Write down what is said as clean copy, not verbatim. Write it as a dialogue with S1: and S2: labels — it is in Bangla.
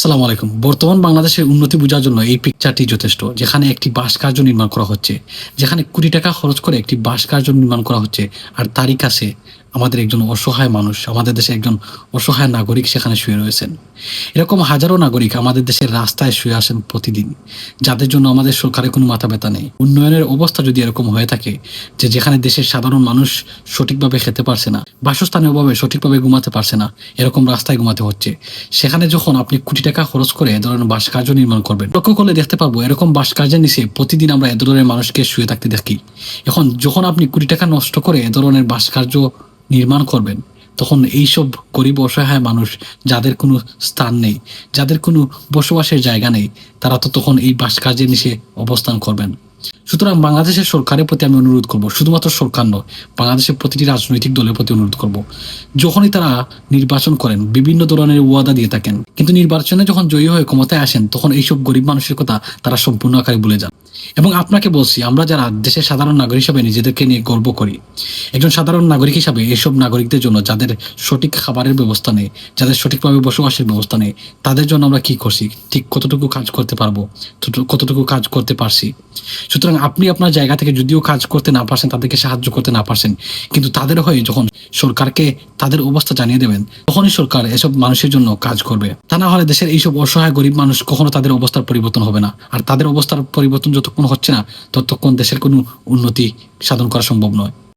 S1: আসসালামু আলাইকুম। বর্তমান বাংলাদেশের উন্নতি বোঝার জন্য এই পিকচারটি যথেষ্ট। যেখানে একটি বাস কার্য নির্মাণ করা হচ্ছে। যেখানে কোটি টাকা খরচ করে একটি বাস কার্য নির্মাণ করা হচ্ছে। আর তারই কাছে আমাদের একজন অসহায় মানুষ, আমাদের দেশের একজন অসহায় নাগরিক সেখানে শুয়ে রয়েছেন। এরকম হাজারো নাগরিক আমাদের দেশের রাস্তায় শুয়ে আসেন প্রতিদিন। যাদের জন্য আমাদের সরকারের কোনো মাথা ব্যথা নেই। উন্নয়নের অবস্থা যদি এরকম হয়ে থাকে যে যেখানে দেশের সাধারণ মানুষ সঠিকভাবে খেতে পারছে না, বাসস্থানের অভাবে সঠিকভাবে ঘুমাতে পারছে না, এরকম রাস্তায় ঘুমাতে হচ্ছে। সেখানে যখন আপনি কোটি টাকা খরচ করে এ ধরনের ভাস্কর্য নির্মাণ করবেন, লক্ষ্য করলে দেখতে পারবো এরকম ভাস্কর্যের নিচে প্রতিদিন আমরা এ ধরনের মানুষকে শুয়ে থাকতে দেখি। এখন যখন আপনি কোটি টাকা নষ্ট করে এ ধরনের ভাস্কর্য নির্মাণ করবেন, তখন এইসব গরিব অসহায় মানুষ যাদের কোনো স্থান নেই, যাদের কোনো বসবাসের জায়গা নেই, তারা তো তখন এই ভাস্কর্যের নিচে অবস্থান করবেন। সুতরাং বাংলাদেশের সরকারের প্রতি আমি অনুরোধ করব, শুধুমাত্র সরকার নয়, বাংলাদেশের প্রতিটি রাজনৈতিক দলের প্রতি অনুরোধ করব, যখনই তারা নির্বাচন করেন বিভিন্ন ধরনের ওয়াদা দিয়ে থাকেন, কিন্তু নির্বাচনে যখন জয়ী হয়ে ক্ষমতায় আসেন তখন এইসব গরিব মানুষের কথা তারা সম্পূর্ণ আকারে ভুলে যান। এবং আপনাকে বলছি, আমরা যারা দেশের সাধারণ নাগরিক হিসাবে নিজেদেরকে নিয়ে গর্ব করি, একজন সাধারণ নাগরিক হিসাবে এসব নাগরিকদের জন্য যাদের সঠিক খাবারের ব্যবস্থা নেই, যাদের সঠিকভাবে বসবাসের ব্যবস্থা নেই, তাদের জন্য আমরা কি করছি, ঠিক কতটুকু কাজ করতে পারবো, কতটুকু কাজ করতে পারছি। সুতরাং আপনি আপনার জায়গা থেকে যদিও কাজ করতে না পারছেন, তাদেরকে সাহায্য করতে না পারছেন, কিন্তু তাদের হয়ে যখন সরকারকে তাদের অবস্থা জানিয়ে দেবেন, তখনই সরকার এসব মানুষের জন্য কাজ করবে। তা না হলে দেশের এইসব অসহায় গরিব মানুষ কখনো তাদের অবস্থার পরিবর্তন হবে না। আর তাদের অবস্থার পরিবর্তন যতক্ষণ হচ্ছে না, ততক্ষণ দেশের কোনো উন্নতি সাধন করা সম্ভব নয়।